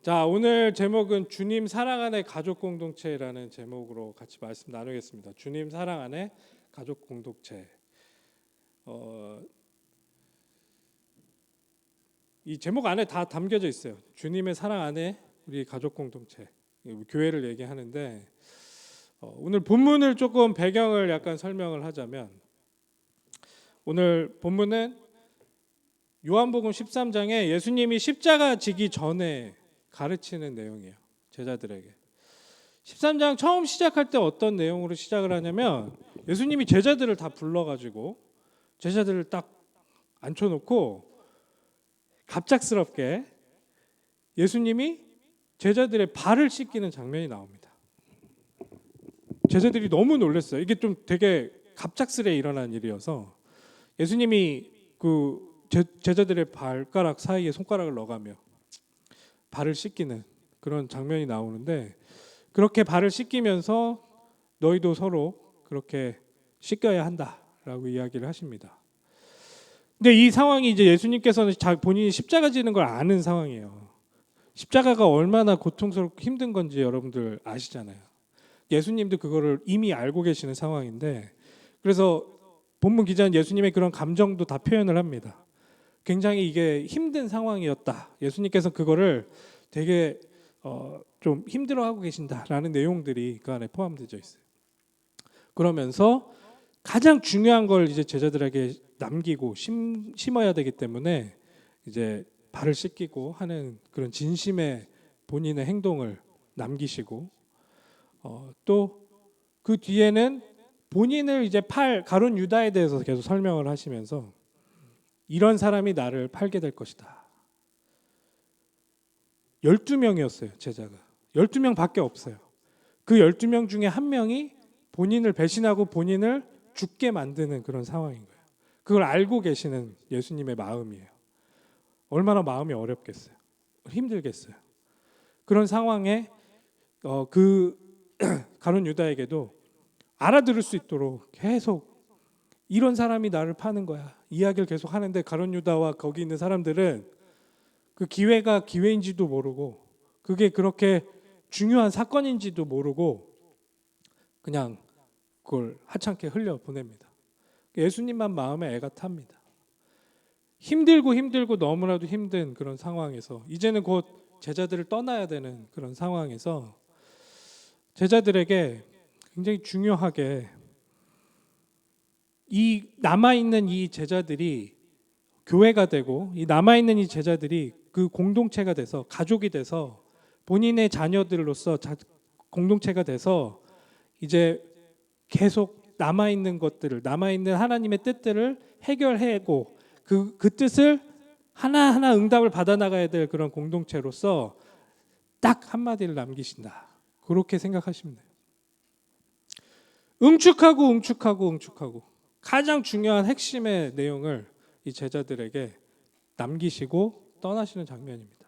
자, 오늘 제목은 주님 사랑 안에 가족 공동체라는 제목으로 같이 말씀 나누겠습니다. 주님 사랑 안에 가족 공동체. 이 제목 안에 다 담겨져 있어요. 주님의 사랑 안에 우리 가족 공동체. 교회를 얘기하는데 오늘 본문을 조금 배경을 약간 설명을 하자면 오늘 본문은 요한복음 13장에 예수님이 십자가 지기 전에 가르치는 내용이에요. 제자들에게. 13장 처음 시작할 때 어떤 내용으로 시작을 하냐면 예수님이 제자들을 다 불러가지고 제자들을 딱 앉혀놓고 갑작스럽게 예수님이 제자들의 발을 씻기는 장면이 나옵니다. 제자들이 너무 놀랐어요. 이게 좀 되게 갑작스레 일어난 일이어서 예수님이 그 제자들의 발가락 사이에 손가락을 넣어가며 발을 씻기는 그런 장면이 나오는데 그렇게 발을 씻기면서 너희도 서로 그렇게 씻겨야 한다라고 이야기를 하십니다. 근데 이 상황이 이제 예수님께서는 본인이 십자가 지는 걸 아는 상황이에요. 십자가가 얼마나 고통스럽고 힘든 건지 여러분들 아시잖아요. 예수님도 그거를 이미 알고 계시는 상황인데 그래서 본문 기자는 예수님의 그런 감정도 다 표현을 합니다. 굉장히 이게 힘든 상황이었다. 예수님께서 그거를 되게 좀 힘들어하고 계신다라는 내용들이 그 안에 포함되어 있어요. 그러면서 가장 중요한 걸 이제 제자들에게 남기고 심어야 되기 때문에 이제 발을 씻기고 하는 그런 진심의 본인의 행동을 남기시고 또 그 뒤에는 본인을 이제 가룟 유다에 대해서 계속 설명을 하시면서 이런 사람이 나를 팔게 될 것이다. 12명이었어요, 제자가. 12명밖에 없어요. 그 12명 중에 한 명이 본인을 배신하고 본인을 죽게 만드는 그런 상황인 거예요. 그걸 알고 계시는 예수님의 마음이에요. 얼마나 마음이 어렵겠어요. 힘들겠어요. 그런 상황에 그 가룟 유다에게도 알아들을 수 있도록 계속 이런 사람이 나를 파는 거야. 이야기를 계속 하는데 가룟 유다와 거기 있는 사람들은 그 기회가 기회인지도 모르고 그게 그렇게 중요한 사건인지도 모르고 그냥 그걸 하찮게 흘려 보냅니다. 예수님만 마음에 애가 탑니다. 힘들고 너무나도 힘든 그런 상황에서 이제는 곧 제자들을 떠나야 되는 그런 상황에서 제자들에게 굉장히 중요하게 이 남아있는 이 제자들이 교회가 되고 이 남아있는 이 제자들이 그 공동체가 돼서 가족이 돼서 본인의 자녀들로서 공동체가 돼서 이제 계속 남아있는 것들을 남아있는 하나님의 뜻들을 해결하고 그 뜻을 하나하나 응답을 받아나가야 될 그런 공동체로서 딱 한마디를 남기신다. 그렇게 생각하시면 돼요. 응축하고 가장 중요한 핵심의 내용을 이 제자들에게 남기시고 떠나시는 장면입니다.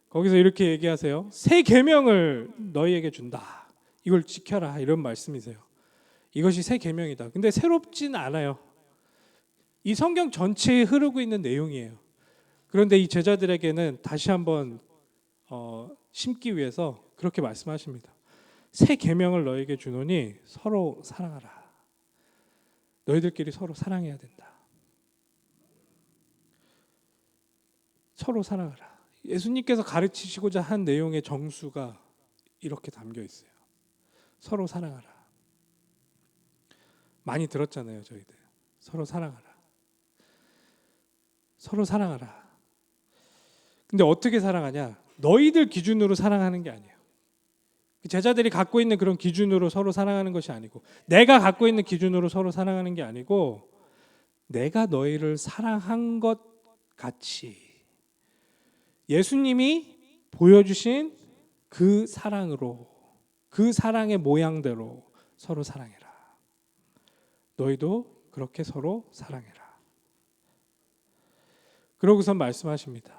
거기서 이렇게 얘기하세요. 새 계명을 너희에게 준다. 이걸 지켜라. 이런 말씀이세요. 이것이 새 계명이다. 근데 새롭진 않아요. 이 성경 전체에 흐르고 있는 내용이에요. 그런데 이 제자들에게는 다시 한번 심기 위해서 그렇게 말씀하십니다. 새 계명을 너희에게 주노니 서로 사랑하라. 너희들끼리 서로 사랑해야 된다. 서로 사랑하라. 예수님께서 가르치시고자 한 내용의 정수가 이렇게 담겨 있어요. 서로 사랑하라. 많이 들었잖아요, 저희들. 서로 사랑하라. 서로 사랑하라. 근데 어떻게 사랑하냐? 너희들 기준으로 사랑하는 게 아니에요. 제자들이 갖고 있는 그런 기준으로 서로 사랑하는 것이 아니고 내가 갖고 있는 기준으로 서로 사랑하는 게 아니고 내가 너희를 사랑한 것 같이 예수님이 보여주신 그 사랑으로 그 사랑의 모양대로 서로 사랑해라. 너희도 그렇게 서로 사랑해라. 그러고서 말씀하십니다.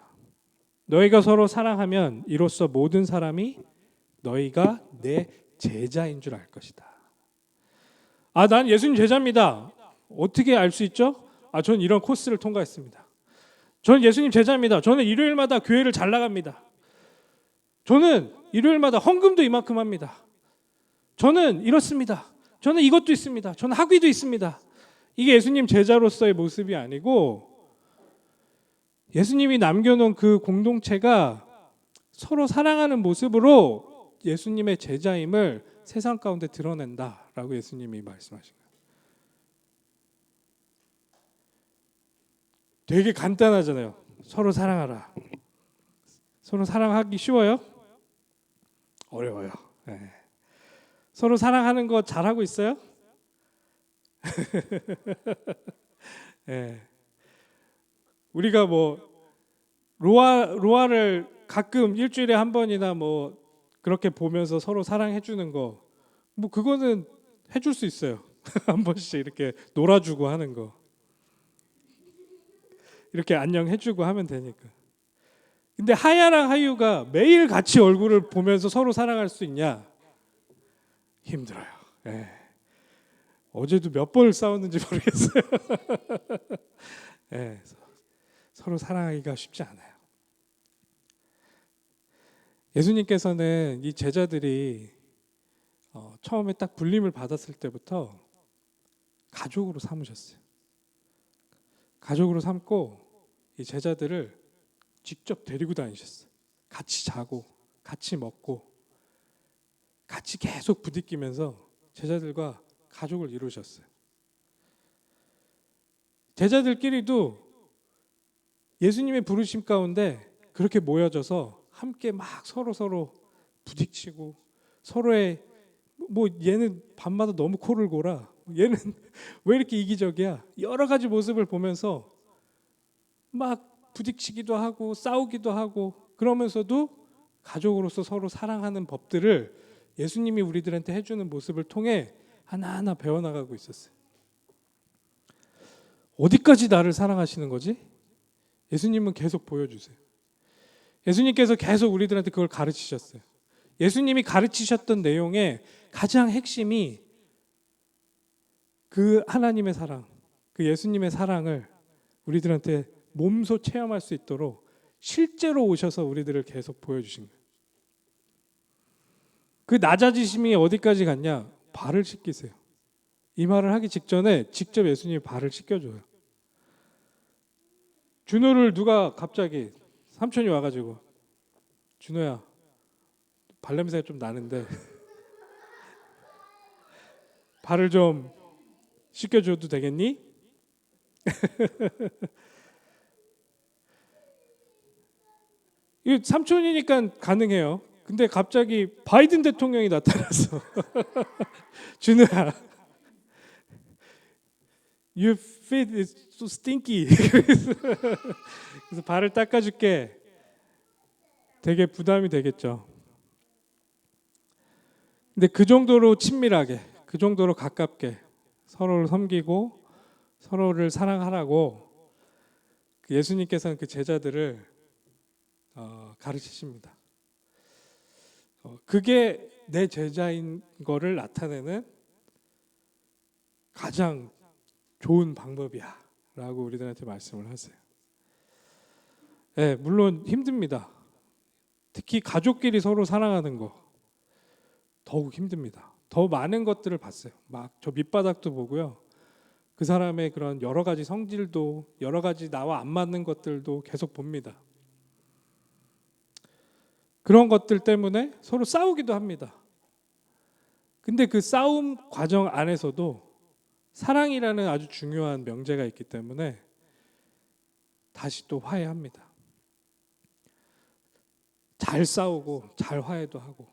너희가 서로 사랑하면 이로써 모든 사람이 너희가 내 제자인 줄 알 것이다. 난 예수님 제자입니다. 어떻게 알 수 있죠? 전 이런 코스를 통과했습니다. 저는 예수님 제자입니다. 저는 일요일마다 교회를 잘 나갑니다. 저는 일요일마다 헌금도 이만큼 합니다. 저는 이렇습니다. 저는 이것도 있습니다. 저는 학위도 있습니다. 이게 예수님 제자로서의 모습이 아니고 예수님이 남겨놓은 그 공동체가 서로 사랑하는 모습으로 예수님의 제자임을 세상 가운데 드러낸다라고 예수님이 말씀하신 거예요. 되게 간단하잖아요. 서로 사랑하라. 서로 사랑하기 쉬워요? 어려워요. 네. 서로 사랑하는 거 잘하고 있어요? 네. 우리가 뭐 로아를 가끔 일주일에 한 번이나 뭐 그렇게 보면서 서로 사랑해 주는 거, 뭐 그거는 해줄 수 있어요. 한 번씩 이렇게 놀아주고 하는 거, 이렇게 안녕 해주고 하면 되니까. 근데 하야랑 하유가 매일 같이 얼굴을 보면서 서로 사랑할 수 있냐? 힘들어요. 예. 어제도 몇 번을 싸웠는지 모르겠어요. 예. 서로 사랑하기가 쉽지 않아요. 예수님께서는 이 제자들이 처음에 딱 불림을 받았을 때부터 가족으로 삼으셨어요. 가족으로 삼고 이 제자들을 직접 데리고 다니셨어요. 같이 자고 같이 먹고 같이 계속 부딪히면서 제자들과 가족을 이루셨어요. 제자들끼리도 예수님의 부르심 가운데 그렇게 모여져서 함께 막 서로 부딪히고 서로의 뭐 얘는 밤마다 너무 코를 골아, 얘는 왜 이렇게 이기적이야, 여러 가지 모습을 보면서 막 부딪히기도 하고 싸우기도 하고 그러면서도 가족으로서 서로 사랑하는 법들을 예수님이 우리들한테 해주는 모습을 통해 하나하나 배워나가고 있었어요. 어디까지 나를 사랑하시는 거지? 예수님은 계속 보여주세요. 예수님께서 계속 우리들한테 그걸 가르치셨어요. 예수님이 가르치셨던 내용의 가장 핵심이 그 하나님의 사랑, 그 예수님의 사랑을 우리들한테 몸소 체험할 수 있도록 실제로 오셔서 우리들을 계속 보여주신 거예요. 그 낮아지심이 어디까지 갔냐? 발을 씻기세요. 이 말을 하기 직전에 직접 예수님이 발을 씻겨줘요. 준호를 누가 갑자기 삼촌이 와가지고, 준호야, 발냄새가 좀 나는데 발을 좀 씻겨줘도 되겠니? 이 삼촌이니까 가능해요. 근데 갑자기 바이든 대통령이 나타났어. 준우야, your feet is so stinky. 그래서 발을 닦아줄게. 되게 부담이 되겠죠. 근데 그 정도로 친밀하게, 그 정도로 가깝게 서로를 섬기고 서로를 사랑하라고 예수님께서는 그 제자들을 가르치십니다. 그게 내 제자인 거를 나타내는 가장 좋은 방법이야 라고 우리들한테 말씀을 하세요. 네, 물론 힘듭니다. 특히 가족끼리 서로 사랑하는 거 더욱 힘듭니다. 더 많은 것들을 봤어요. 막 저 밑바닥도 보고요. 그 사람의 그런 여러 가지 성질도, 여러 가지 나와 안 맞는 것들도 계속 봅니다. 그런 것들 때문에 서로 싸우기도 합니다. 근데 그 싸움 과정 안에서도 사랑이라는 아주 중요한 명제가 있기 때문에 다시 또 화해합니다. 잘 싸우고 잘 화해도 하고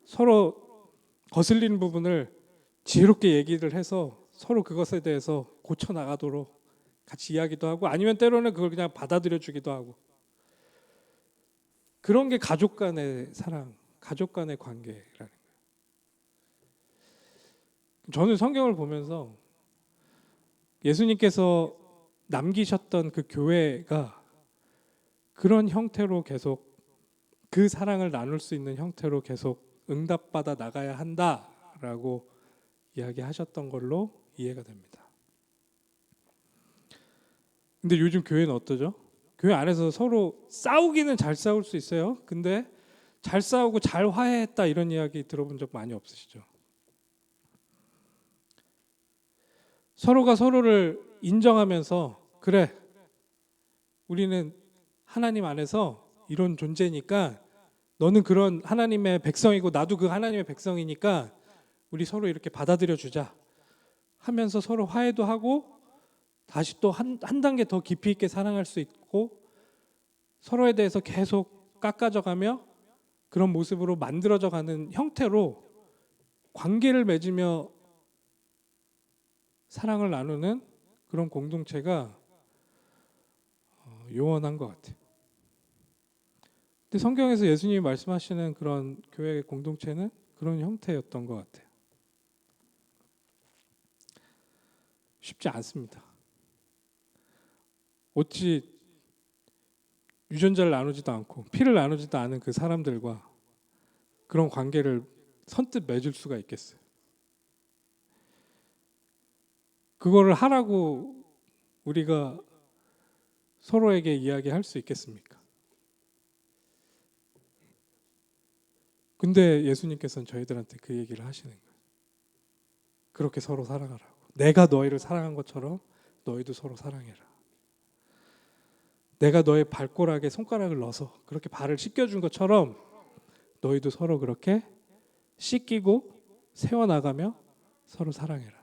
서로 거슬리는 부분을 지혜롭게 얘기를 해서 서로 그것에 대해서 고쳐나가도록 같이 이야기도 하고, 아니면 때로는 그걸 그냥 받아들여 주기도 하고, 그런 게 가족 간의 사랑, 가족 간의 관계라는 거예요. 저는 성경을 보면서 예수님께서 남기셨던 그 교회가 그런 형태로 계속 그 사랑을 나눌 수 있는 형태로 계속 응답받아 나가야 한다라고 이야기하셨던 걸로 이해가 됩니다. 근데 요즘 교회는 어떠죠? 교회 안에서 서로 싸우기는 잘 싸울 수 있어요. 근데 잘 싸우고 잘 화해했다 이런 이야기 들어본 적 많이 없으시죠? 서로가 서로를 인정하면서 그래, 우리는 하나님 안에서 이런 존재니까 너는 그런 하나님의 백성이고 나도 그 하나님의 백성이니까 우리 서로 이렇게 받아들여 주자 하면서 서로 화해도 하고 다시 또 한 단계 더 깊이 있게 사랑할 수 있고 서로에 대해서 계속 깎아져가며 그런 모습으로 만들어져 가는 형태로 관계를 맺으며 사랑을 나누는 그런 공동체가 요원한 것 같아요. 근데 성경에서 예수님이 말씀하시는 그런 교회 공동체는 그런 형태였던 것 같아요. 쉽지 않습니다. 어찌 유전자를 나누지도 않고 피를 나누지도 않은 그 사람들과 그런 관계를 선뜻 맺을 수가 있겠어요? 그거를 하라고 우리가 서로에게 이야기할 수 있겠습니까? 근데 예수님께서는 저희들한테 그 얘기를 하시는 거예요. 그렇게 서로 사랑하라고. 내가 너희를 사랑한 것처럼 너희도 서로 사랑해라. 내가 너의 발가락에 손가락을 넣어서 그렇게 발을 씻겨준 것처럼 너희도 서로 그렇게 씻기고 세워나가며 서로 사랑해라.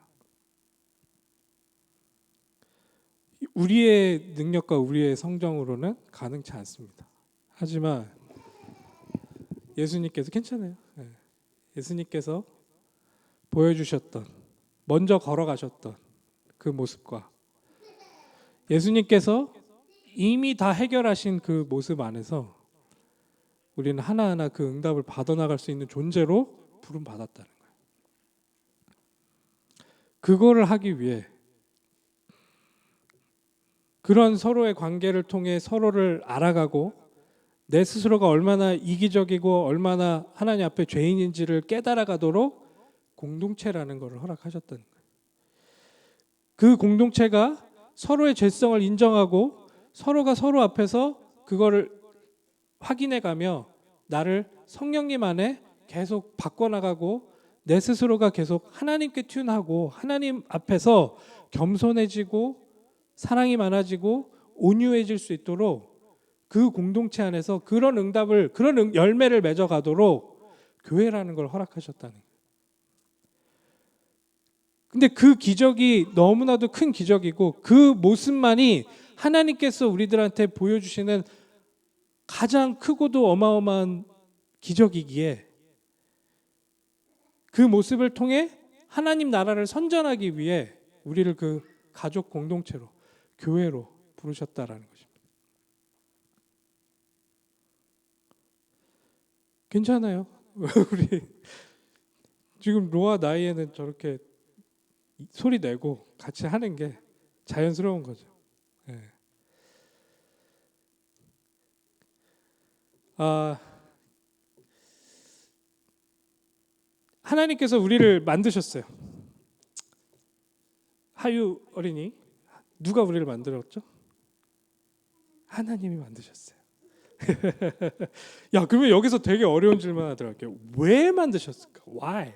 우리의 능력과 우리의 성정으로는 가능치 않습니다. 하지만 예수님께서 괜찮아요. 예수님께서 보여주셨던 먼저 걸어가셨던 그 모습과 예수님께서 이미 다 해결하신 그 모습 안에서 우리는 하나하나 그 응답을 받아나갈 수 있는 존재로 부름받았다는 거예요. 그거를 하기 위해 그런 서로의 관계를 통해 서로를 알아가고 내 스스로가 얼마나 이기적이고 얼마나 하나님 앞에 죄인인지를 깨달아가도록 공동체라는 것을 허락하셨다는 거예요. 그 공동체가 서로의 죄성을 인정하고 서로가 서로 앞에서 그거를 확인해가며 나를 성령님 안에 계속 바꿔나가고 내 스스로가 계속 하나님께 튠하고 하나님 앞에서 겸손해지고 사랑이 많아지고 온유해질 수 있도록 그 공동체 안에서 그런 응답을 그런 열매를 맺어가도록 교회라는 걸 허락하셨다는 거예요. 근데 그 기적이 너무나도 큰 기적이고 그 모습만이 하나님께서 우리들한테 보여주시는 가장 크고도 어마어마한 기적이기에 그 모습을 통해 하나님 나라를 선전하기 위해 우리를 그 가족 공동체로 교회로 부르셨다라는 것입니다. 괜찮아요. 우리 지금 로아 나이에는 저렇게 소리 내고 같이 하는 게 자연스러운 거죠. 네. 하나님께서 우리를 만드셨어요. 하유 어린이, 누가 우리를 만들었죠? 하나님이 만드셨어요. 야, 그러면 여기서 되게 어려운 질문 하나 들어갈게요. 왜 만드셨을까? Why?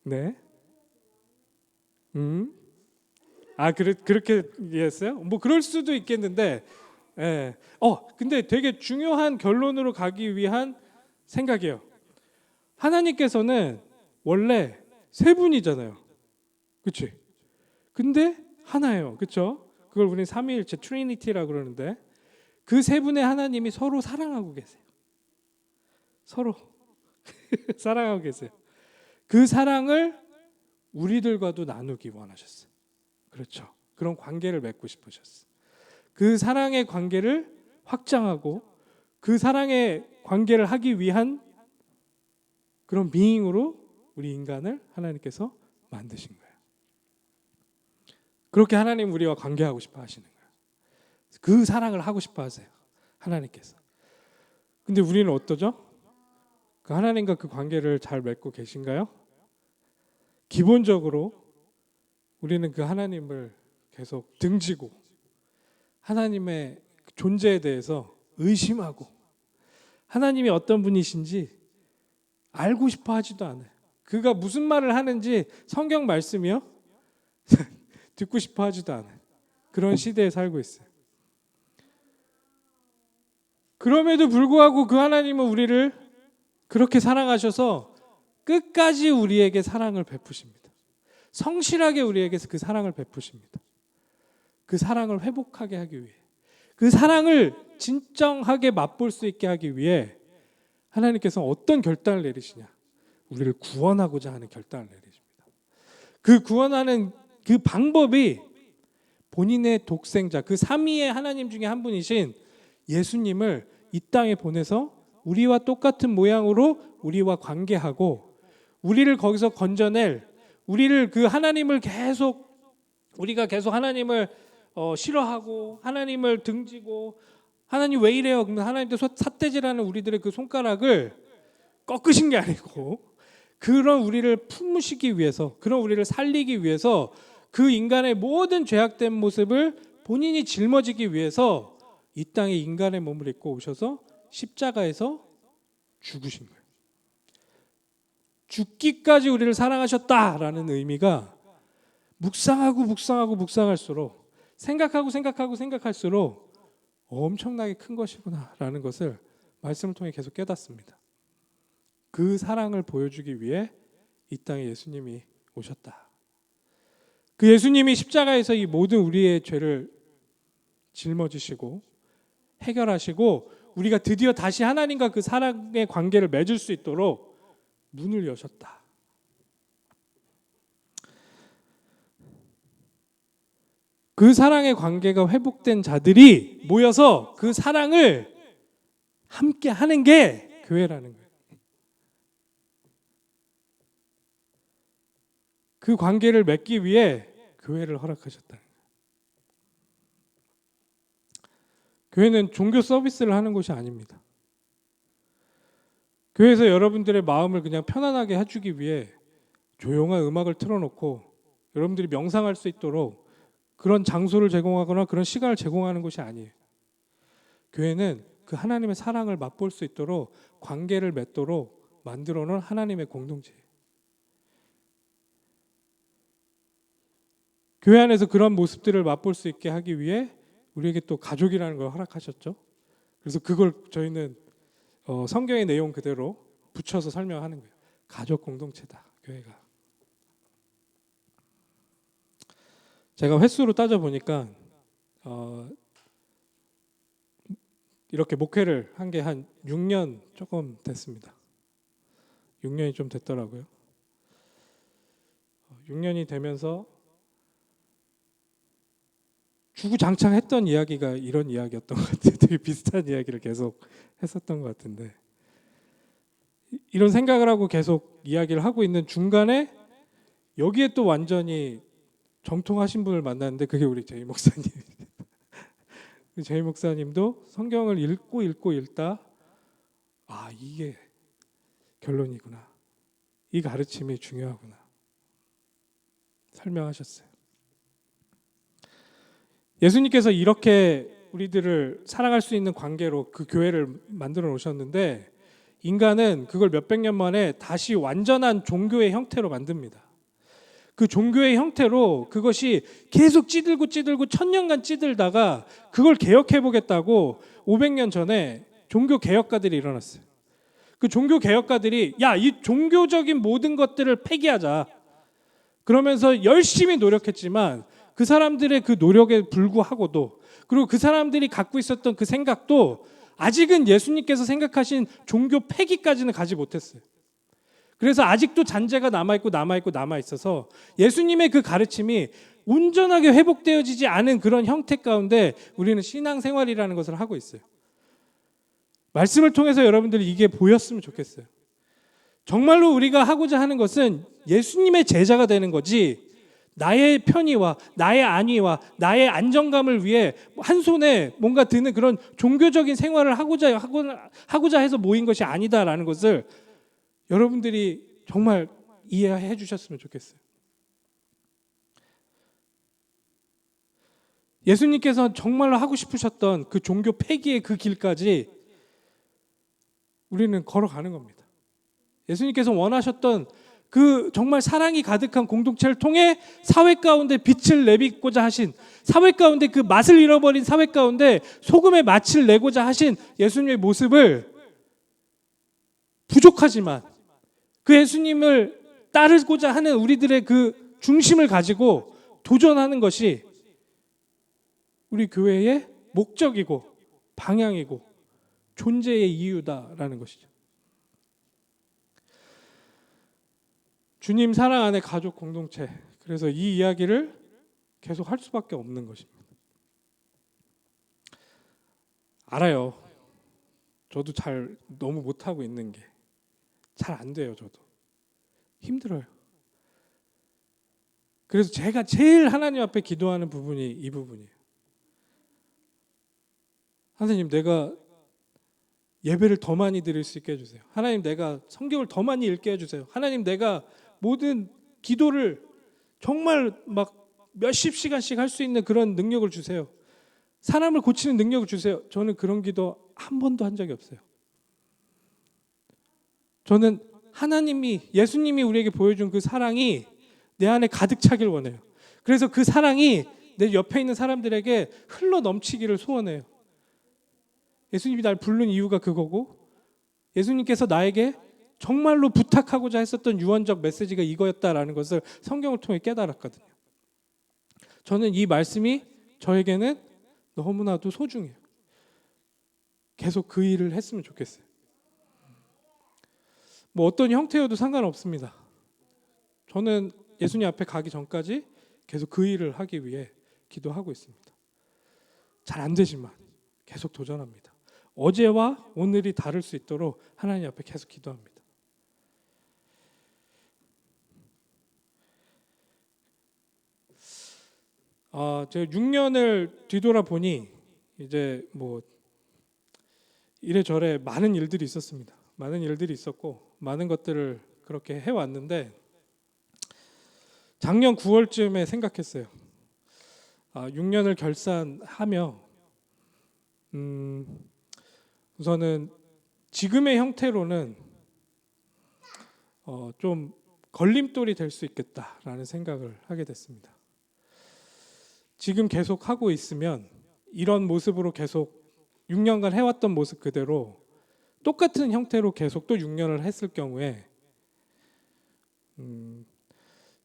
네. 그렇게 이해했어요? 뭐 그럴 수도 있겠는데, 예. 근데 되게 중요한 결론으로 가기 위한 생각이에요. 하나님께서는 원래 세 분이잖아요. 그렇지? 근데 하나예요. 그렇죠? 그걸 우리는 삼위일체 트리니티라고 그러는데 그 세 분의 하나님이 서로 사랑하고 계세요. 서로 사랑하고 계세요. 그 사랑을 우리들과도 나누기 원하셨어요. 그렇죠. 그런 관계를 맺고 싶으셨어요. 그 사랑의 관계를 확장하고 그 사랑의 관계를 하기 위한 그런 비잉으로 우리 인간을 하나님께서 만드신 거예요. 그렇게 하나님 우리와 관계하고 싶어 하시는 거예요. 그 사랑을 하고 싶어 하세요. 하나님께서. 근데 우리는 어떠죠? 그 하나님과 그 관계를 잘 맺고 계신가요? 기본적으로 우리는 그 하나님을 계속 등지고 하나님의 존재에 대해서 의심하고 하나님이 어떤 분이신지 알고 싶어 하지도 않아요. 그가 무슨 말을 하는지 성경 말씀이요? 듣고 싶어 하지도 않아요. 그런 시대에 살고 있어요. 그럼에도 불구하고 그 하나님은 우리를 그렇게 사랑하셔서 끝까지 우리에게 사랑을 베푸십니다. 성실하게 우리에게 그 사랑을 베푸십니다. 그 사랑을 회복하게 하기 위해, 그 사랑을 진정하게 맛볼 수 있게 하기 위해 하나님께서 어떤 결단을 내리시냐? 우리를 구원하고자 하는 결단을 내리십니다. 그 구원하는 그 방법이 본인의 독생자, 그 삼위의 하나님 중에 한 분이신 예수님을 이 땅에 보내서 우리와 똑같은 모양으로 우리와 관계하고 우리를 거기서 건져낼, 우리를 그 하나님을 계속, 우리가 계속 하나님을 싫어하고 하나님을 등지고 하나님 왜 이래요? 그러면 하나님도 삿대질하는 우리들의 그 손가락을 꺾으신 게 아니고 그런 우리를 품으시기 위해서, 그런 우리를 살리기 위해서 그 인간의 모든 죄악된 모습을 본인이 짊어지기 위해서 이 땅에 인간의 몸을 입고 오셔서 십자가에서 죽으신 거예요. 죽기까지 우리를 사랑하셨다라는 의미가 묵상할수록 생각할수록 엄청나게 큰 것이구나라는 것을 말씀을 통해 계속 깨닫습니다. 그 사랑을 보여주기 위해 이 땅에 예수님이 오셨다. 그 예수님이 십자가에서 이 모든 우리의 죄를 짊어지시고 해결하시고 우리가 드디어 다시 하나님과 그 사랑의 관계를 맺을 수 있도록 문을 여셨다. 그 사랑의 관계가 회복된 자들이 모여서 그 사랑을 함께 하는 게 교회라는 거예요. 그 관계를 맺기 위해 교회를 허락하셨다. 교회는 종교 서비스를 하는 곳이 아닙니다. 교회에서 여러분들의 마음을 그냥 편안하게 해주기 위해 조용한 음악을 틀어놓고 여러분들이 명상할 수 있도록 그런 장소를 제공하거나 그런 시간을 제공하는 곳이 아니에요. 교회는 그 하나님의 사랑을 맛볼 수 있도록 관계를 맺도록 만들어 놓은 하나님의 공동체예요. 교회 안에서 그런 모습들을 맛볼 수 있게 하기 위해 우리에게 또 가족이라는 걸 허락하셨죠. 그래서 그걸 저희는 성경의 내용 그대로 붙여서 설명하는 거예요. 가족 공동체다, 교회가. 제가 횟수로 따져보니까 이렇게 목회를 한 게 한 6년 조금 됐습니다. 6년이 좀 됐더라고요. 6년이 되면서 주구장창 했던 이야기가 이런 이야기였던 것 같아요. 되게 비슷한 이야기를 계속 했었던 것 같은데 이런 생각을 하고 계속 이야기를 하고 있는 중간에 여기에 또 완전히 정통하신 분을 만났는데 그게 우리 제이 목사님. 제이 목사님도 성경을 읽다 이게 결론이구나. 이 가르침이 중요하구나. 설명하셨어요. 예수님께서 이렇게 우리들을 사랑할 수 있는 관계로 그 교회를 만들어 놓으셨는데 인간은 그걸 몇백 년 만에 다시 완전한 종교의 형태로 만듭니다. 그 종교의 형태로 그것이 계속 찌들고 1000년간 찌들다가 그걸 개혁해보겠다고 500년 전에 종교 개혁가들이 일어났어요. 그 종교 개혁가들이 이 종교적인 모든 것들을 폐기하자. 그러면서 열심히 노력했지만 그 사람들의 그 노력에 불구하고도 그리고 그 사람들이 갖고 있었던 그 생각도 아직은 예수님께서 생각하신 종교 폐기까지는 가지 못했어요. 그래서 아직도 잔재가 남아있어서 예수님의 그 가르침이 온전하게 회복되어지지 않은 그런 형태 가운데 우리는 신앙생활이라는 것을 하고 있어요. 말씀을 통해서 여러분들이 이게 보였으면 좋겠어요. 정말로 우리가 하고자 하는 것은 예수님의 제자가 되는 거지 나의 편의와 나의 안위와 나의 안정감을 위해 한 손에 뭔가 드는 그런 종교적인 생활을 하고자 해서 모인 것이 아니다라는 것을 여러분들이 정말 이해해 주셨으면 좋겠어요. 예수님께서 정말로 하고 싶으셨던 그 종교 폐기의 그 길까지 우리는 걸어가는 겁니다. 예수님께서 원하셨던 그 정말 사랑이 가득한 공동체를 통해 사회 가운데 빛을 내비고자 하신, 사회 가운데 그 맛을 잃어버린 사회 가운데 소금의 맛을 내고자 하신 예수님의 모습을, 부족하지만 그 예수님을 따르고자 하는 우리들의 그 중심을 가지고 도전하는 것이 우리 교회의 목적이고 방향이고 존재의 이유다라는 것이죠. 주님 사랑 안에 가족 공동체. 그래서 이 이야기를 계속 할 수밖에 없는 것입니다. 알아요. 저도 잘 너무 못하고 있는 게 잘 안 돼요. 저도 힘들어요. 그래서 제가 제일 하나님 앞에 기도하는 부분이 이 부분이에요. 하나님, 내가 예배를 더 많이 드릴 수 있게 해주세요. 하나님, 내가 성경을 더 많이 읽게 해주세요. 하나님, 내가 모든 기도를 정말 막 몇십 시간씩 할 수 있는 그런 능력을 주세요. 사람을 고치는 능력을 주세요. 저는 그런 기도 한 번도 한 적이 없어요. 저는 하나님이, 예수님이 우리에게 보여준 그 사랑이 내 안에 가득 차길 원해요. 그래서 그 사랑이 내 옆에 있는 사람들에게 흘러 넘치기를 소원해요. 예수님이 날 부른 이유가 그거고, 예수님께서 나에게 정말로 부탁하고자 했었던 유언적 메시지가 이거였다라는 것을 성경을 통해 깨달았거든요. 저는 이 말씀이 저에게는 너무나도 소중해요. 계속 그 일을 했으면 좋겠어요. 뭐 어떤 형태여도 상관없습니다. 저는 예수님 앞에 가기 전까지 계속 그 일을 하기 위해 기도하고 있습니다. 잘 안 되지만 계속 도전합니다. 어제와 오늘이 다를 수 있도록 하나님 앞에 계속 기도합니다. 제가 6년을 뒤돌아 보니 이제 뭐 이래저래 많은 일들이 있었습니다. 많은 일들이 있었고 많은 것들을 그렇게 해왔는데, 작년 9월쯤에 생각했어요. 6년을 결산하며 우선은 지금의 형태로는 좀 걸림돌이 될 수 있겠다라는 생각을 하게 됐습니다. 지금 계속 하고 있으면 이런 모습으로 계속 6년간 해왔던 모습 그대로 똑같은 형태로 계속 또 6년을 했을 경우에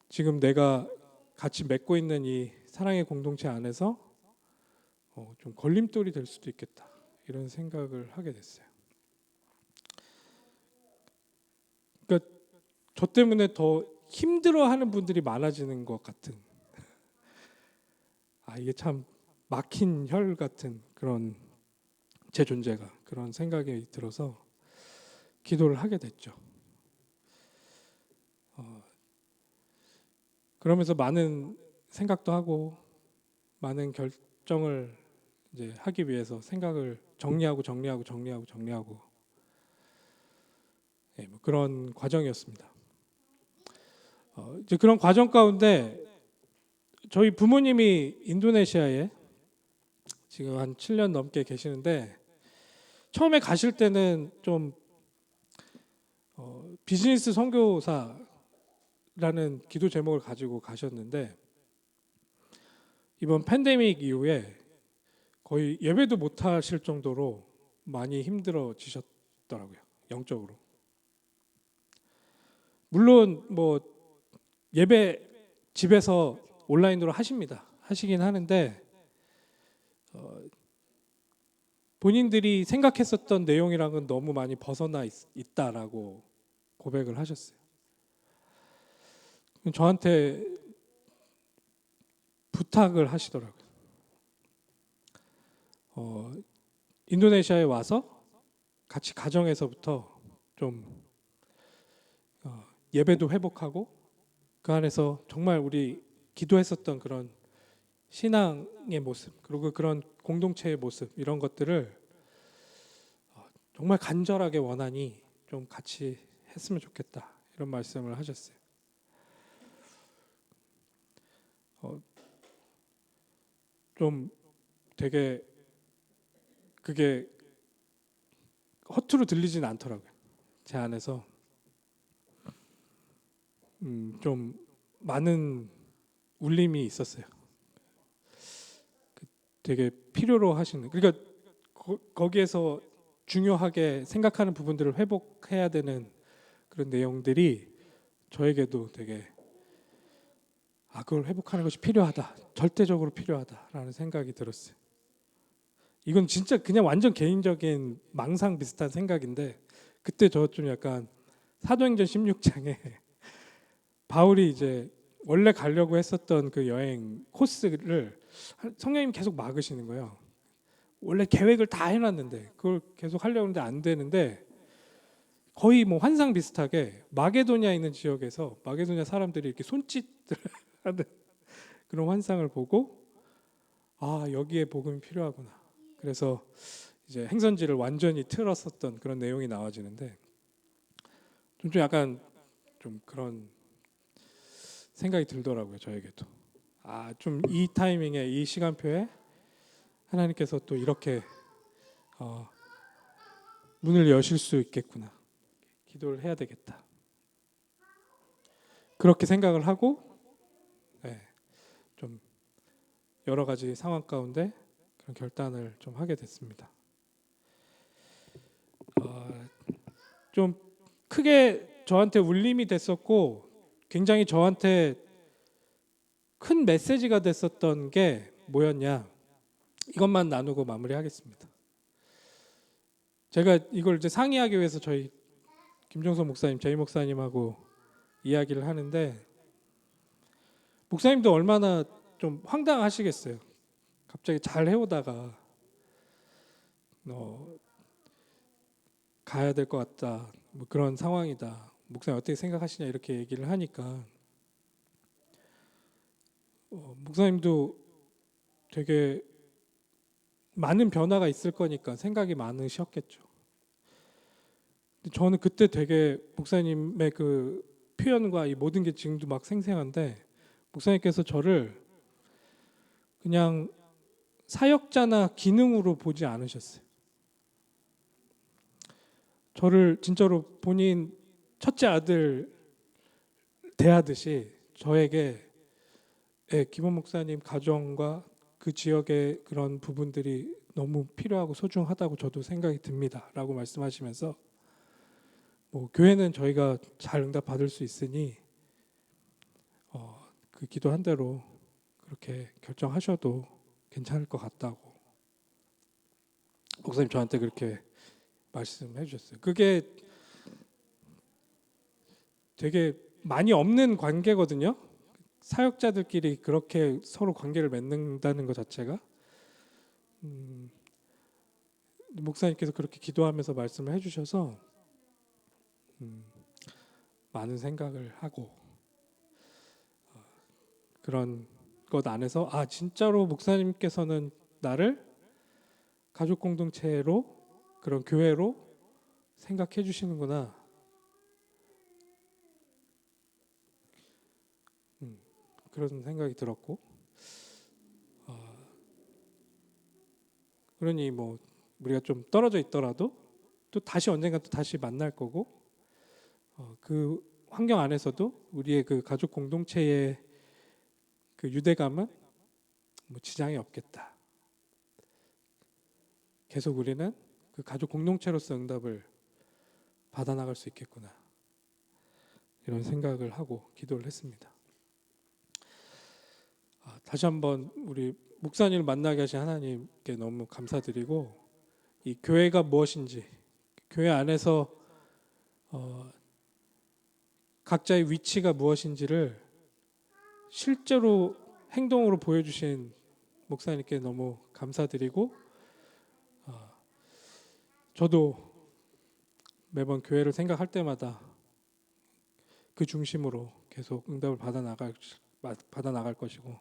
지금 내가 같이 맺고 있는 이 사랑의 공동체 안에서 좀 걸림돌이 될 수도 있겠다, 이런 생각을 하게 됐어요. 그러니까 저 때문에 더 힘들어하는 분들이 많아지는 것 같은, 이게 참 막힌 혈 같은 그런 제 존재가, 그런 생각이 들어서 기도를 하게 됐죠. 그러면서 많은 생각도 하고 많은 결정을 이제 하기 위해서 생각을 정리하고 뭐 그런 과정이었습니다. 이제 그런 과정 가운데 저희 부모님이 인도네시아에 지금 한 7년 넘게 계시는데, 처음에 가실 때는 좀 비즈니스 선교사라는 기도 제목을 가지고 가셨는데, 이번 팬데믹 이후에 거의 예배도 못 하실 정도로 많이 힘들어지셨더라고요, 영적으로. 물론 뭐 예배 집에서 온라인으로 하시긴 하는데 본인들이 생각했었던 내용이랑은 너무 많이 벗어나 있다라고 고백을 하셨어요. 저한테 부탁을 하시더라고요. 인도네시아에 와서 같이 가정에서부터 좀 예배도 회복하고 그 안에서 정말 우리 기도했었던 그런 신앙의 모습, 그리고 그런 공동체의 모습, 이런 것들을 정말 간절하게 원하니 좀 같이 했으면 좋겠다, 이런 말씀을 하셨어요. 좀 되게 그게 허투루 들리진 않더라고요. 제 안에서 좀 많은 울림이 있었어요. 되게 필요로 하시는, 그러니까 거기에서 중요하게 생각하는 부분들을 회복해야 되는 그런 내용들이 저에게도 되게 그걸 회복하는 것이 필요하다, 절대적으로 필요하다라는 생각이 들었어요. 이건 진짜 그냥 완전 개인적인 망상 비슷한 생각인데, 그때 저 좀 약간 사도행전 16장에 바울이 이제 원래 가려고 했었던 그 여행 코스를 성령님 계속 막으시는 거예요. 원래 계획을 다 해놨는데 그걸 계속 하려고 하는데 안 되는데, 거의 뭐 환상 비슷하게 마게도니아 있는 지역에서 마게도니아 사람들이 이렇게 손짓을 하는 그런 환상을 보고, 여기에 복음이 필요하구나. 그래서 이제 행선지를 완전히 틀었었던 그런 내용이 나와지는데, 좀 약간 좀 그런 생각이 들더라고요, 저에게도. 좀 이 타이밍에 이 시간표에 하나님께서 또 이렇게 어, 문을 여실 수 있겠구나. 기도를 해야 되겠다. 그렇게 생각을 하고, 네, 좀 여러 가지 상황 가운데 그런 결단을 좀 하게 됐습니다. 좀 크게 저한테 울림이 됐었고, 굉장히 저한테 큰 메시지가 됐었던 게 뭐였냐, 이것만 나누고 마무리하겠습니다. 제가 이걸 이제 상의하기 위해서 저희 김종석 목사님, 제이 목사님하고 이야기를 하는데, 목사님도 얼마나 좀 황당하시겠어요. 갑자기 잘 해오다가 가야 될 것 같다, 뭐 그런 상황이다, 목사님 어떻게 생각하시냐, 이렇게 얘기를 하니까 목사님도 되게 많은 변화가 있을 거니까 생각이 많으셨겠죠. 저는 그때 되게 목사님의 그 표현과 이 모든 게 지금도 막 생생한데, 목사님께서 저를 그냥 사역자나 기능으로 보지 않으셨어요. 저를 진짜로 본인 첫째 아들 대하듯이 저에게, 김원 목사님 가정과 그 지역의 그런 부분들이 너무 필요하고 소중하다고 저도 생각이 듭니다 라고 말씀하시면서, 뭐 교회는 저희가 잘 응답 받을 수 있으니 그 기도한 대로 그렇게 결정하셔도 괜찮을 것 같다고 목사님 저한테 그렇게 말씀해 주셨어요. 그게 되게 많이 없는 관계거든요. 사역자들끼리 그렇게 서로 관계를 맺는다는 것 자체가, 목사님께서 그렇게 기도하면서 말씀을 해주셔서 많은 생각을 하고, 그런 것 안에서 진짜로 목사님께서는 나를 가족 공동체로, 그런 교회로 생각해 주시는구나, 그런 생각이 들었고, 그러니 뭐 우리가 좀 떨어져 있더라도 또 다시 언젠가 또 다시 만날 거고, 그 환경 안에서도 우리의 그 가족 공동체의 그 유대감은 뭐 지장이 없겠다. 계속 우리는 그 가족 공동체로서 응답을 받아 나갈 수 있겠구나, 이런 생각을 하고 기도를 했습니다. 다시 한번 우리 목사님을 만나게 하신 하나님께 너무 감사드리고, 이 교회가 무엇인지, 교회 안에서 각자의 위치가 무엇인지를 실제로 행동으로 보여주신 목사님께 너무 감사드리고, 저도 매번 교회를 생각할 때마다 그 중심으로 계속 응답을 받아 나갈 것이고,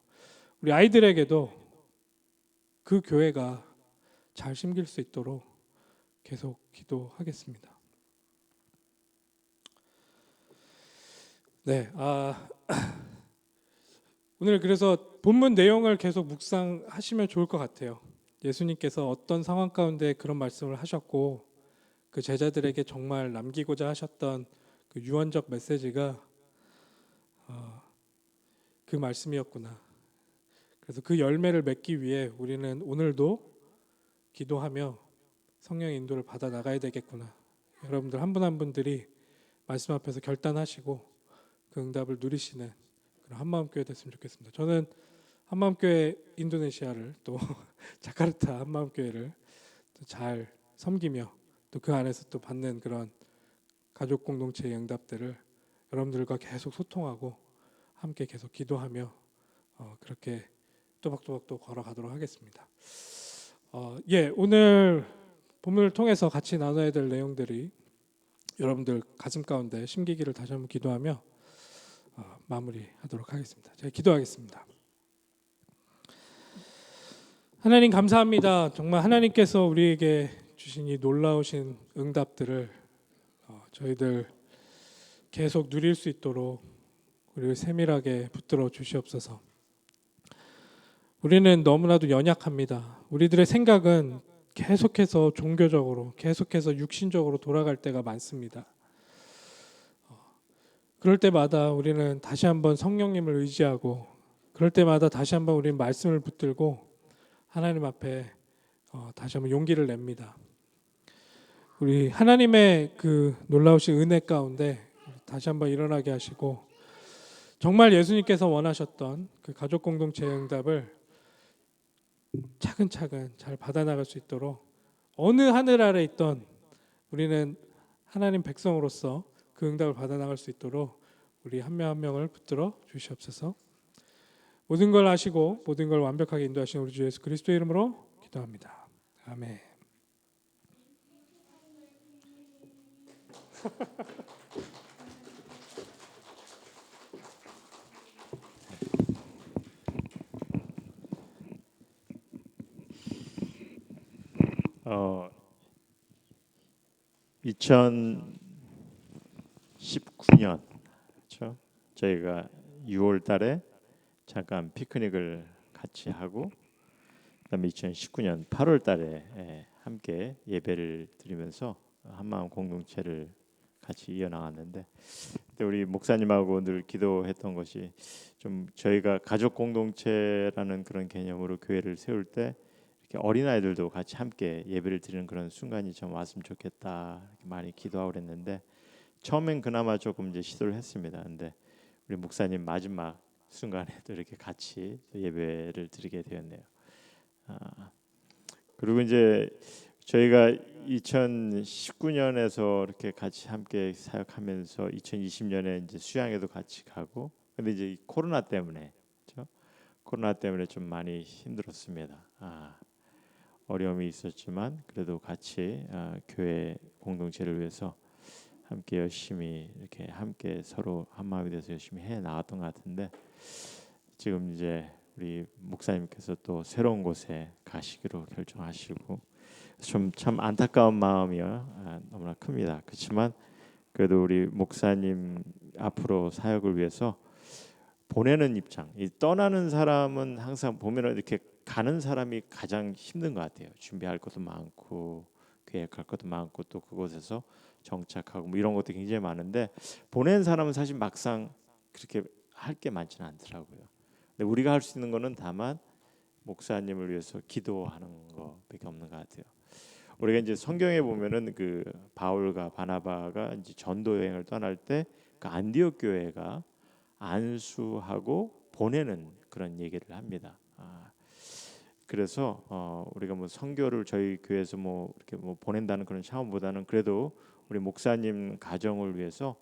우리 아이들에게도 그 교회가 잘 심길 수 있도록 계속 기도하겠습니다. 네, 오늘 그래서 본문 내용을 계속 묵상하시면 좋을 것 같아요. 예수님께서 어떤 상황 가운데 그런 말씀을 하셨고 그 제자들에게 정말 남기고자 하셨던 그 유언적 메시지가 그 말씀이었구나. 그래서 그 열매를 맺기 위해 우리는 오늘도 기도하며 성령의 인도를 받아 나가야 되겠구나. 여러분들 한 분 한 분들이 말씀 앞에서 결단하시고 그 응답을 누리시는 그런 한마음교회 됐으면 좋겠습니다. 저는 한마음교회 인도네시아를 또 자카르타 한마음교회를 또 잘 섬기며 또 그 안에서 또 받는 그런 가족 공동체의 응답들을 여러분들과 계속 소통하고 함께 계속 기도하며 그렇게 또박또박 또 걸어가도록 하겠습니다. 오늘 본문을 통해서 같이 나눠야 될 내용들이 여러분들 가슴 가운데 심기기를 다시 한번 기도하며 마무리하도록 하겠습니다. 제가 기도하겠습니다. 하나님 감사합니다. 정말 하나님께서 우리에게 주신 이 놀라우신 응답들을 저희들 계속 누릴 수 있도록 우리를 세밀하게 붙들어 주시옵소서. 우리는 너무나도 연약합니다. 우리들의 생각은 계속해서 종교적으로, 계속해서 육신적으로 돌아갈 때가 많습니다. 그럴 때마다 우리는 다시 한번 성령님을 의지하고, 그럴 때마다 다시 한번 우리는 말씀을 붙들고 하나님 앞에 다시 한번 용기를 냅니다. 우리 하나님의 그 놀라우신 은혜 가운데 다시 한번 일어나게 하시고, 정말 예수님께서 원하셨던 그 가족 공동체의 응답을 차근차근 잘 받아나갈 수 있도록 어느 하늘 아래 있던 우리는 하나님 백성으로서 그 응답을 받아나갈 수 있도록 우리 한 명 한 명을 붙들어 주시옵소서. 모든 걸 아시고 모든 걸 완벽하게 인도하시는 우리 주 예수 그리스도의 이름으로 기도합니다. 아멘. 어, 2019년 그렇죠? 저희가 6월 달에 잠깐 피크닉을 같이 하고 그다음에 2019년 8월 달에 함께 예배를 드리면서 한마음 공동체를 같이 이어나갔는데 우리 목사님하고 늘 기도했던 것이 좀 저희가 가족 공동체라는 그런 개념으로 교회를 세울 때 이렇게 어린아이들도 같이 함께 예배를 드리는 그런 순간이 좀 왔으면 좋겠다 이렇게 많이 기도하고 그랬는데 처음엔 그나마 조금 이제 시도를 했습니다. 근데 우리 목사님 마지막 순간에도 이렇게 같이 예배를 드리게 되었네요. 그리고 이제 저희가 2019년에서 이렇게 같이 함께 사역하면서 2020년에 이제 수양에도 같이 가고 근데 이제 코로나 때문에 그렇죠? 코로나 때문에 좀 많이 힘들었습니다. 어려움이 있었지만 그래도 같이 교회 공동체를 위해서 함께 열심히 이렇게 함께 서로 한 마음이 돼서 열심히 해 나갔던 것 같은데 지금 이제 우리 목사님께서 또 새로운 곳에 가시기로 결정하시고 좀 참 안타까운 마음이요 너무나 큽니다. 그렇지만 그래도 우리 목사님 앞으로 사역을 위해서 보내는 입장, 이 떠나는 사람은 항상 보면은 이렇게 가는 사람이 가장 힘든 것 같아요. 준비할 것도 많고 계획할 것도 많고 또 그곳에서 정착하고 뭐 이런 것도 굉장히 많은데 보낸 사람은 사실 막상 그렇게 할 게 많지는 않더라고요. 근데 우리가 할 수 있는 거는 다만 목사님을 위해서 기도하는 것밖에 없는 것 같아요. 우리가 이제 성경에 보면은 그 바울과 바나바가 이제 전도 여행을 떠날 때 그 안디옥 교회가 안수하고 보내는 그런 얘기를 합니다. 그래서 우리가 뭐 선교를 저희 교회에서 뭐 이렇게 뭐 보낸다는 그런 차원보다는 그래도 우리 목사님 가정을 위해서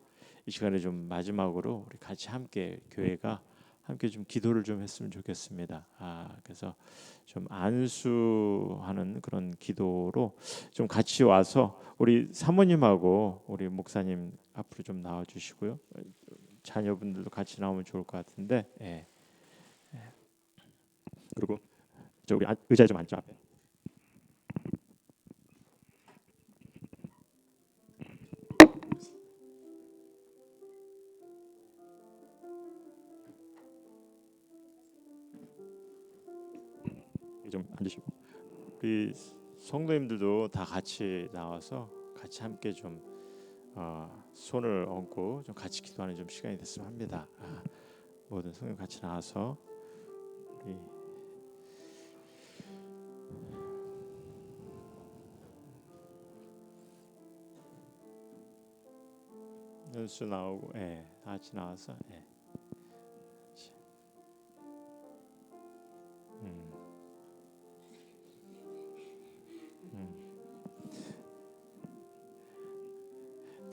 이 시간에 좀 마지막으로 우리 같이 함께 교회가 함께 좀 기도를 좀 했으면 좋겠습니다. 그래서 좀 안수하는 그런 기도로 좀 같이 와서 우리 사모님하고 우리 목사님 앞으로 좀 나와 주시고요. 자녀분들도 같이 나오면 좋을 것 같은데. 예. 그리고 저 우리 의자에 좀 앉죠 앞에. 좀 앉으시고 우리 성도님들도 다 같이 나와서 같이 함께 좀 손을 얹고 좀 같이 기도하는 좀 시간이 됐으면 합니다. 모든 성도님 같이 나와서 우리 연수 나오고, 다 같이 나와서,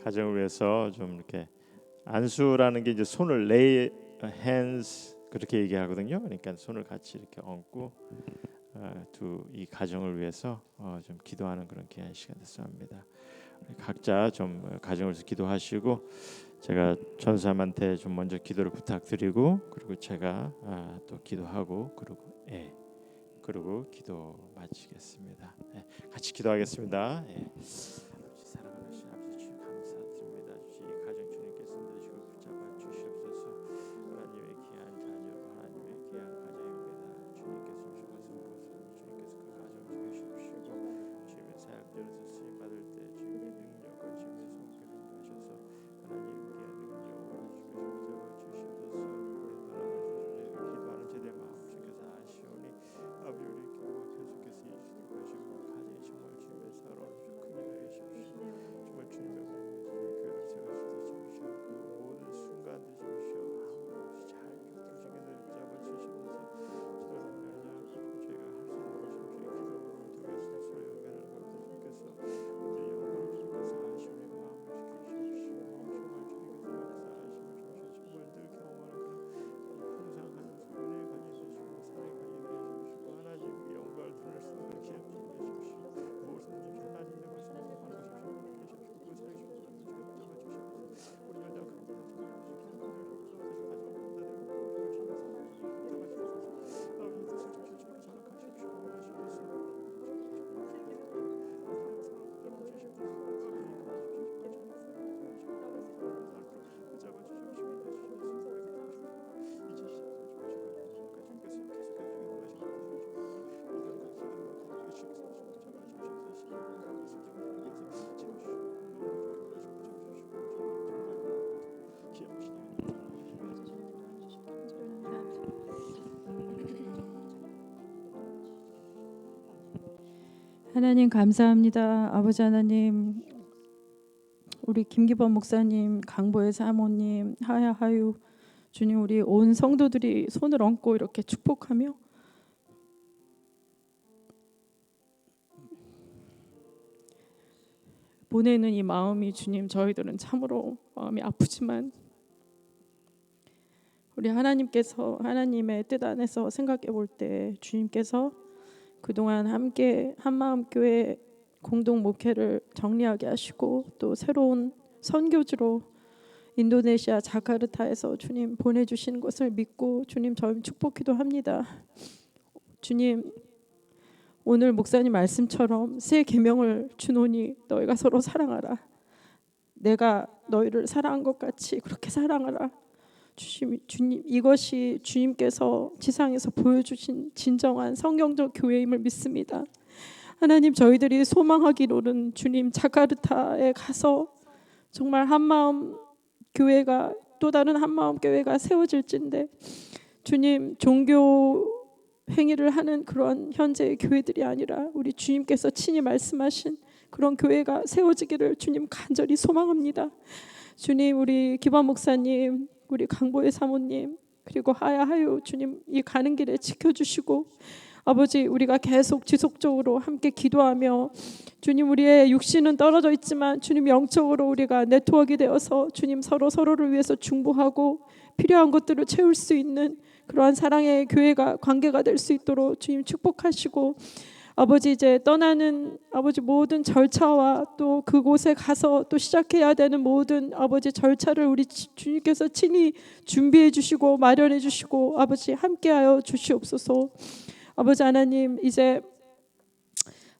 가정을 위해서 좀 이렇게 안수라는 게 이제 손을 lay hands 그렇게 얘기하거든요. 그러니까 손을 같이 이렇게 얹고 이 가정을 위해서 좀 기도하는 그런 귀한 시간 됐으면 합니다. 각자 좀 가정을 위해서 기도하시고 제가 전사님한테 좀 먼저 기도를 부탁드리고 그리고 제가 또 기도하고 그리고 기도 마치겠습니다. 같이 기도하겠습니다. 사랑하는 신 아버지 주님 감사드립니다. 주님 가정 주님께서 누리시고 붙잡아 주시옵소서. 하나님의 귀한 자녀 하나님의 귀한 가정입니다. 주님께서 주셔서 주님께서 그 가정을 주시옵시고 주님의 사역자로서 쓰임 받을 때 주님의 능력과 주님의 손길을 하셔서 하나님께 능력을 붙잡아 주시옵소서. 우리 기도하는 제대 마음 주께서 아시오니 아버지 우리 기도가 계속해서 이루어질 것이고 가정이 정말 주님의 사랑을 크게 해주시옵시고 정말 주님의 교회를 세워주셔서 주시옵고 모든 순간들 주시옵시고 아무것이 잘 이끌어지기를 잡아 주시옵소서. 저를 위하여 저희가 할 수 없는 것을 주의 기도를 통해서 소유하는 것들 주께서 우리 영광을 주께서 하시오니 마음을 지켜주시옵시고 정말 주님께서 역사하시며 정말 늘 경험하는 그런 풍성한 은혜 가져주시고 사랑이 가져주시고 하나님 영광을 드릴 수 있는 기회 주시옵시고 무엇든지 하나님의 말씀을 받으십시오. 계십시고 그 사랑이 주시옵소서. 우리 연장 하나님 감사합니다. 아버지 하나님, 우리 김기범 목사님, 강보혜 사모님, 하야하유 주님, 우리 온 성도들이 손을 얹고 이렇게 축복하며 보내는 이 마음이 주님, 저희들은 참으로 마음이 아프지만 우리 하나님께서 하나님의 뜻 안에서 생각해 볼 때 주님께서 그동안 함께 한마음교회 공동 목회를 정리하게 하시고 또 새로운 선교지로 인도네시아 자카르타에서 주님 보내주시는 것을 믿고 주님 저희 축복기도 합니다. 주님 오늘 목사님 말씀처럼 새 계명을 주노니 너희가 서로 사랑하라. 내가 너희를 사랑한 것 같이 그렇게 사랑하라. 주님 이것이 주님께서 지상에서 보여주신 진정한 성경적 교회임을 믿습니다. 하나님 저희들이 소망하기로는 주님 자카르타에 가서 정말 한마음 교회가 또 다른 한마음 교회가 세워질진데 주님 종교 행위를 하는 그런 현재의 교회들이 아니라 우리 주님께서 친히 말씀하신 그런 교회가 세워지기를 주님 간절히 소망합니다. 주님 우리 기범 목사님 우리 강보혜 사모님 그리고 하야하유 주님 이 가는 길에 지켜주시고 아버지 우리가 계속 지속적으로 함께 기도하며 주님 우리의 육신은 떨어져 있지만 주님 영적으로 우리가 네트워크가 되어서 주님 서로를 위해서 중보하고 필요한 것들을 채울 수 있는 그러한 사랑의 교회가 관계가 될 수 있도록 주님 축복하시고 아버지 이제 떠나는 아버지 모든 절차와 또 그곳에 가서 또 시작해야 되는 모든 아버지 절차를 우리 주님께서 친히 준비해 주시고 마련해 주시고 아버지 함께하여 주시옵소서. 아버지 하나님 이제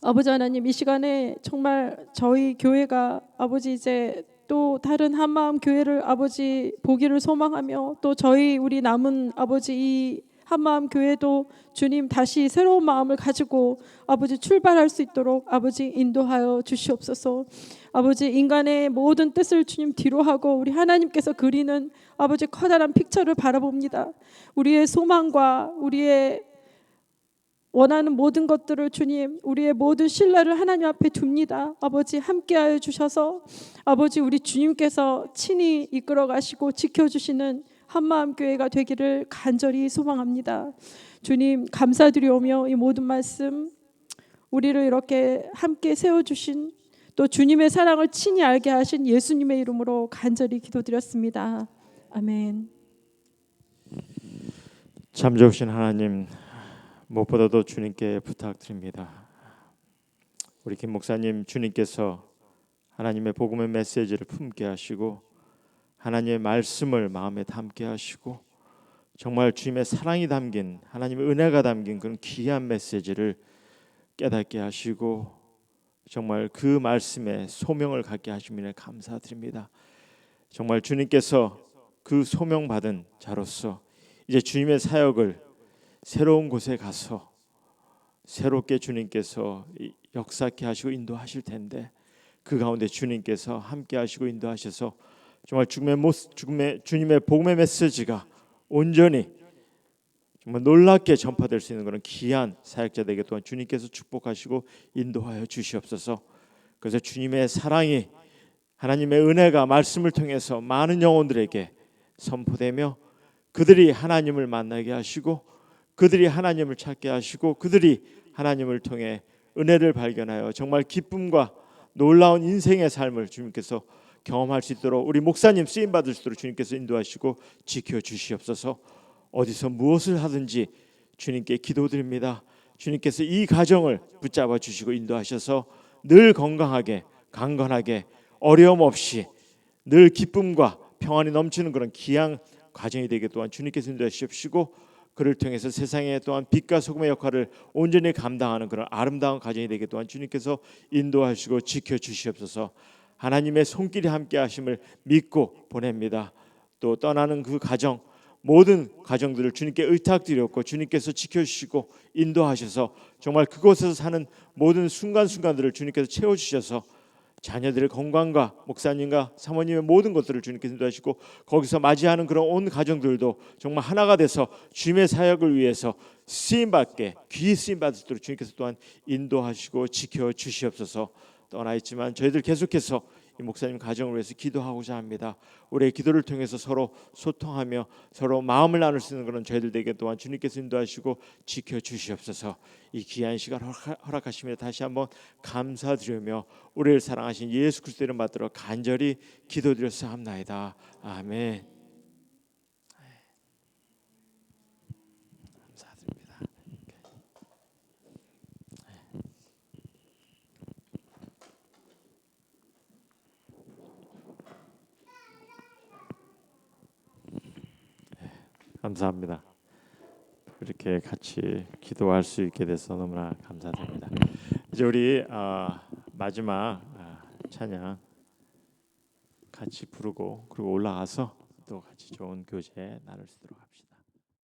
아버지 하나님 이 시간에 정말 저희 교회가 아버지 이제 또 다른 한마음 교회를 아버지 보기를 소망하며 또 저희 우리 남은 아버지 이 한마음 교회도 주님 다시 새로운 마음을 가지고 아버지 출발할 수 있도록 아버지 인도하여 주시옵소서. 아버지 인간의 모든 뜻을 주님 뒤로 하고 우리 하나님께서 그리는 아버지 커다란 픽처를 바라봅니다. 우리의 소망과 우리의 원하는 모든 것들을 주님, 우리의 모든 신뢰를 하나님 앞에 둡니다. 아버지 함께하여 주셔서 아버지 우리 주님께서 친히 이끌어 가시고 지켜주시는 한마음 교회가 되기를 간절히 소망합니다. 주님 감사드리오며 이 모든 말씀 우리를 이렇게 함께 세워주신 또 주님의 사랑을 친히 알게 하신 예수님의 이름으로 간절히 기도드렸습니다. 아멘. 참 좋으신 하나님, 무엇보다도 주님께 부탁드립니다. 우리 김 목사님, 주님께서 하나님의 복음의 메시지를 품게 하시고 하나님의 말씀을 마음에 담게 하시고 정말 주님의 사랑이 담긴, 하나님의 은혜가 담긴 그런 귀한 메시지를 깨닫게 하시고 정말 그 말씀에 소명을 갖게 하심에 감사드립니다. 정말 주님께서 그 소명받은 자로서 이제 주님의 사역을 새로운 곳에 가서 새롭게 주님께서 역사케 하시고 인도하실 텐데 그 가운데 주님께서 함께 하시고 인도하셔서 정말 주님의 복음의 메시지가 온전히 정말 놀랍게 전파될 수 있는 그런 귀한 사역자들에게 또한 주님께서 축복하시고 인도하여 주시옵소서. 그래서 주님의 사랑이, 하나님의 은혜가 말씀을 통해서 많은 영혼들에게 선포되며 그들이 하나님을 만나게 하시고 그들이 하나님을 찾게 하시고 그들이 하나님을 통해 은혜를 발견하여 정말 기쁨과 놀라운 인생의 삶을 주님께서 경험할 수 있도록 우리 목사님 쓰임 받을 수 있도록 주님께서 인도하시고 지켜 주시옵소서. 어디서 무엇을 하든지 주님께 기도드립니다. 주님께서 이 가정을 붙잡아 주시고 인도하셔서 늘 건강하게 강건하게 어려움 없이 늘 기쁨과 평안이 넘치는 그런 귀한 가정이 되게 또한 주님께서 인도해 주십시고 그를 통해서 세상에 또한 빛과 소금의 역할을 온전히 감당하는 그런 아름다운 가정이 되게 또한 주님께서 인도하시고 지켜주시옵소서. 하나님의 손길이 함께 하심을 믿고 보냅니다. 또 떠나는 그 가정 모든 가정들을 주님께 의탁드렸고 주님께서 지켜주시고 인도하셔서 정말 그곳에서 사는 모든 순간순간들을 주님께서 채워주셔서 자녀들의 건강과 목사님과 사모님의 모든 것들을 주님께서 인도하시고 거기서 맞이하는 그런 온 가정들도 정말 하나가 돼서 주님의 사역을 위해서 쓰임받게 귀히 쓰임받을 수 있도록 주님께서 또한 인도하시고 지켜주시옵소서. 떠나 있지만 저희들 계속해서 이 목사님 가정을 위해서 기도하고자 합니다. 우리의 기도를 통해서 서로 소통하며 서로 마음을 나눌 수 있는 그런 저희들에게 또한 주님께서 인도하시고 지켜주시옵소서. 이 귀한 시간 허락하시며 다시 한번 감사드리며 우리를 사랑하신 예수 그리스도 이름 받들어 간절히 기도드렸사옵나이다. 아멘. 감사드립니다. 감사합니다. 이렇게 같이 기도할 수 있게 돼서 너무나 감사드립니다. 이제 우리 마지막 찬양 같이 부르고 그리고 올라가서 또 같이 좋은 교제 나눌 수 있도록 합시다.